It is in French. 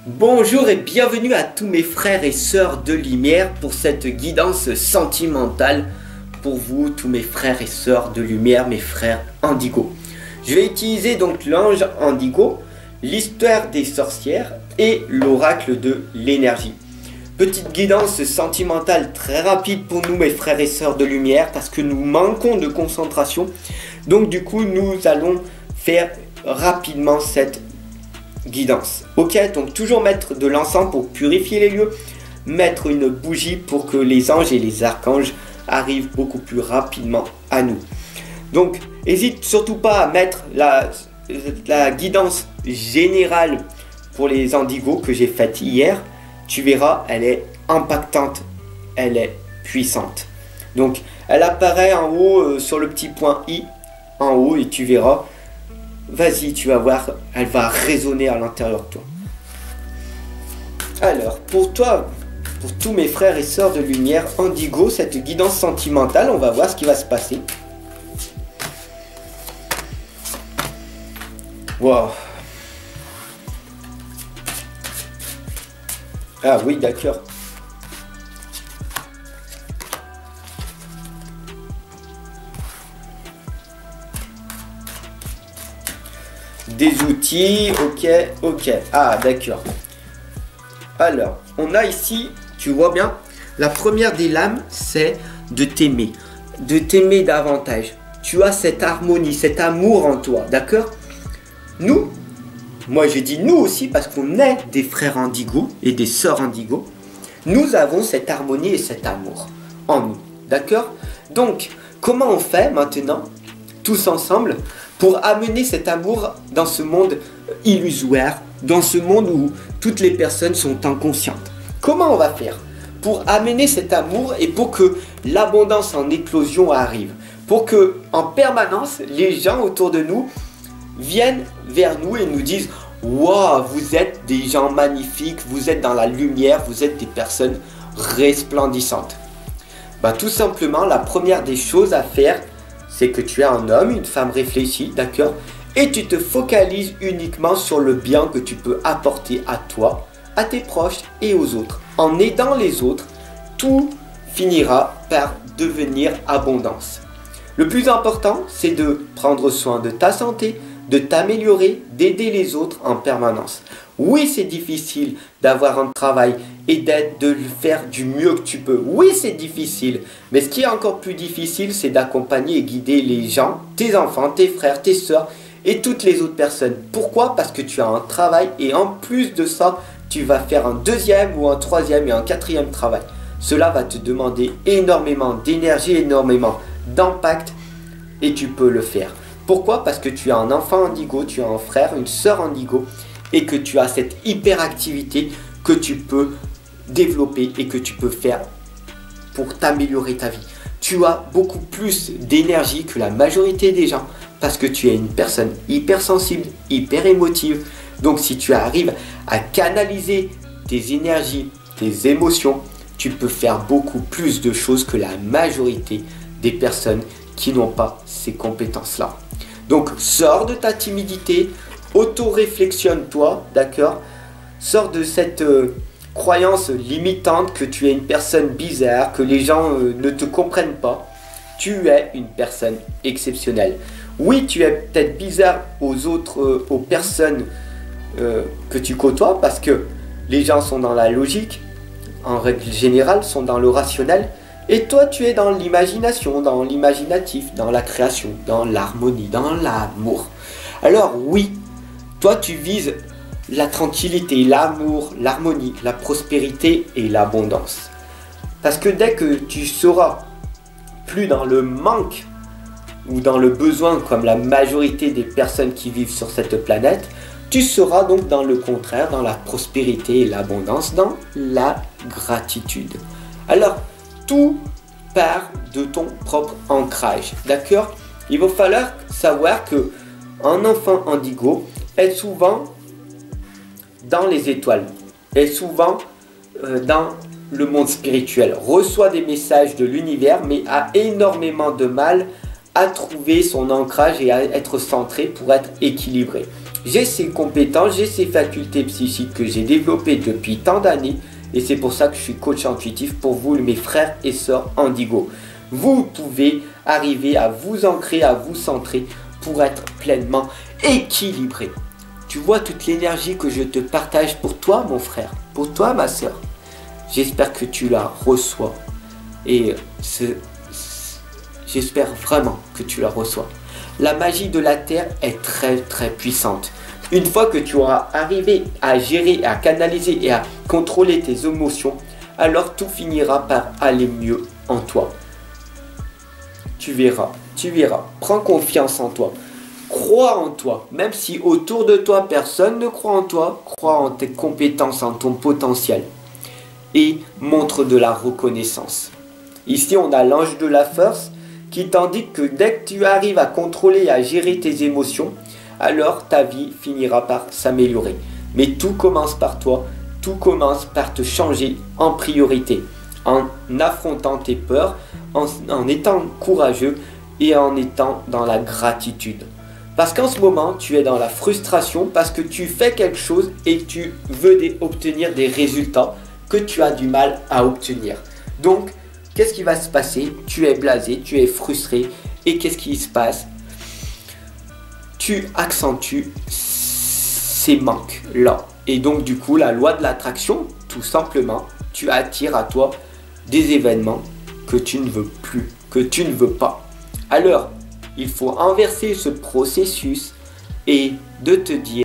Bonjour et bienvenue à tous mes frères et sœurs de lumière pour cette guidance sentimentale pour vous, tous mes frères et sœurs de lumière, mes frères Indigo. Je vais utiliser donc l'ange Indigo, l'histoire des sorcières et l'oracle de l'énergie. Petite guidance sentimentale très rapide pour nous mes frères et sœurs de lumière parce que nous manquons de concentration. Donc du coup nous allons faire rapidement cette guidance. Ok, donc toujours mettre de l'encens pour purifier les lieux, mettre une bougie pour que les anges et les archanges arrivent beaucoup plus rapidement à nous. Donc n'hésite surtout pas à mettre la guidance générale pour les indigos que j'ai faite hier. Tu verras, elle est impactante, elle est puissante. Donc elle apparaît en haut sur le petit point I en haut et tu verras. Vas-y, tu vas voir, elle va résonner à l'intérieur de toi. Alors, pour toi, pour tous mes frères et sœurs de lumière Indigo, cette guidance sentimentale, on va voir ce qui va se passer. Wow. Ah oui, d'accord. Des outils, ok. Ah, d'accord. Alors, on a ici, tu vois bien, la première des lames, c'est de t'aimer davantage. Tu as cette harmonie, cet amour en toi, d'accord? Nous, moi je dis nous aussi parce qu'on est des frères Indigo et des sœurs Indigo, nous avons cette harmonie et cet amour en nous, d'accord? Donc, comment on fait maintenant, tous ensemble, pour amener cet amour dans ce monde illusoire, dans ce monde où toutes les personnes sont inconscientes? Comment on va faire pour amener cet amour et pour que l'abondance en éclosion arrive? Pour que, en permanence, les gens autour de nous viennent vers nous et nous disent « Wow, vous êtes des gens magnifiques, vous êtes dans la lumière, vous êtes des personnes resplendissantes. » Bah, tout simplement, la première des choses à faire, c'est que tu es un homme, une femme réfléchie, d'accord? Et tu te focalises uniquement sur le bien que tu peux apporter à toi, à tes proches et aux autres. En aidant les autres, tout finira par devenir abondance. Le plus important, c'est de prendre soin de ta santé, de t'améliorer, d'aider les autres en permanence. Oui, c'est difficile d'avoir un travail et de faire du mieux que tu peux. Oui, c'est difficile. Mais ce qui est encore plus difficile, c'est d'accompagner et guider les gens, tes enfants, tes frères, tes soeurs et toutes les autres personnes. Pourquoi? Parce que tu as un travail et en plus de ça, tu vas faire un deuxième ou un troisième et un quatrième travail. Cela va te demander énormément d'énergie, énormément d'impact et tu peux le faire. Pourquoi? Parce que tu as un enfant Indigo, tu as un frère, une sœur Indigo et que tu as cette hyperactivité que tu peux développer et que tu peux faire pour t'améliorer ta vie. Tu as beaucoup plus d'énergie que la majorité des gens parce que tu es une personne hypersensible, hyper émotive. Donc si tu arrives à canaliser tes énergies, tes émotions, tu peux faire beaucoup plus de choses que la majorité des personnes qui n'ont pas ces compétences-là. Donc sors de ta timidité, auto-réflexionne-toi, d'accord? Sors de cette croyance limitante que tu es une personne bizarre, que les gens ne te comprennent pas. Tu es une personne exceptionnelle. Oui, tu es peut-être bizarre aux personnes que tu côtoies parce que les gens sont dans la logique, en règle générale, sont dans le rationnel. Et toi, tu es dans l'imagination, dans l'imaginatif, dans la création, dans l'harmonie, dans l'amour. Alors oui, toi tu vises la tranquillité, l'amour, l'harmonie, la prospérité et l'abondance. Parce que dès que tu seras plus dans le manque ou dans le besoin comme la majorité des personnes qui vivent sur cette planète, tu seras donc dans le contraire, dans la prospérité et l'abondance, dans la gratitude. Alors, tout part de ton propre ancrage, d'accord? Il va falloir savoir que un enfant Indigo est souvent dans les étoiles, est souvent dans le monde spirituel, reçoit des messages de l'univers, mais a énormément de mal à trouver son ancrage et à être centré pour être équilibré. J'ai ces compétences, j'ai ces facultés psychiques que j'ai développées depuis tant d'années. Et c'est pour ça que je suis coach intuitif pour vous, mes frères et sœurs Indigo. Vous pouvez arriver à vous ancrer, à vous centrer pour être pleinement équilibré. Tu vois toute l'énergie que je te partage pour toi, mon frère, pour toi, ma sœur. J'espère que tu la reçois. Et j'espère vraiment que tu la reçois. La magie de la Terre est très très puissante. Une fois que tu auras arrivé à gérer, à canaliser et à contrôler tes émotions, alors tout finira par aller mieux en toi. Tu verras, tu verras. Prends confiance en toi. Crois en toi. Même si autour de toi, personne ne croit en toi, crois en tes compétences, en ton potentiel. Et montre de la reconnaissance. Ici, on a l'ange de la force qui t'indique que dès que tu arrives à contrôler et à gérer tes émotions, alors ta vie finira par s'améliorer. Mais tout commence par toi, tout commence par te changer en priorité, en affrontant tes peurs, en étant courageux et en étant dans la gratitude. Parce qu'en ce moment, tu es dans la frustration parce que tu fais quelque chose et tu veux obtenir des résultats que tu as du mal à obtenir. Donc, qu'est-ce qui va se passer? Tu es blasé, tu es frustré et qu'est-ce qui se passe? Tu accentues ces manques-là. Et donc du coup, la loi de l'attraction, tout simplement, tu attires à toi des événements que tu ne veux plus, que tu ne veux pas. Alors, il faut inverser ce processus et de te dire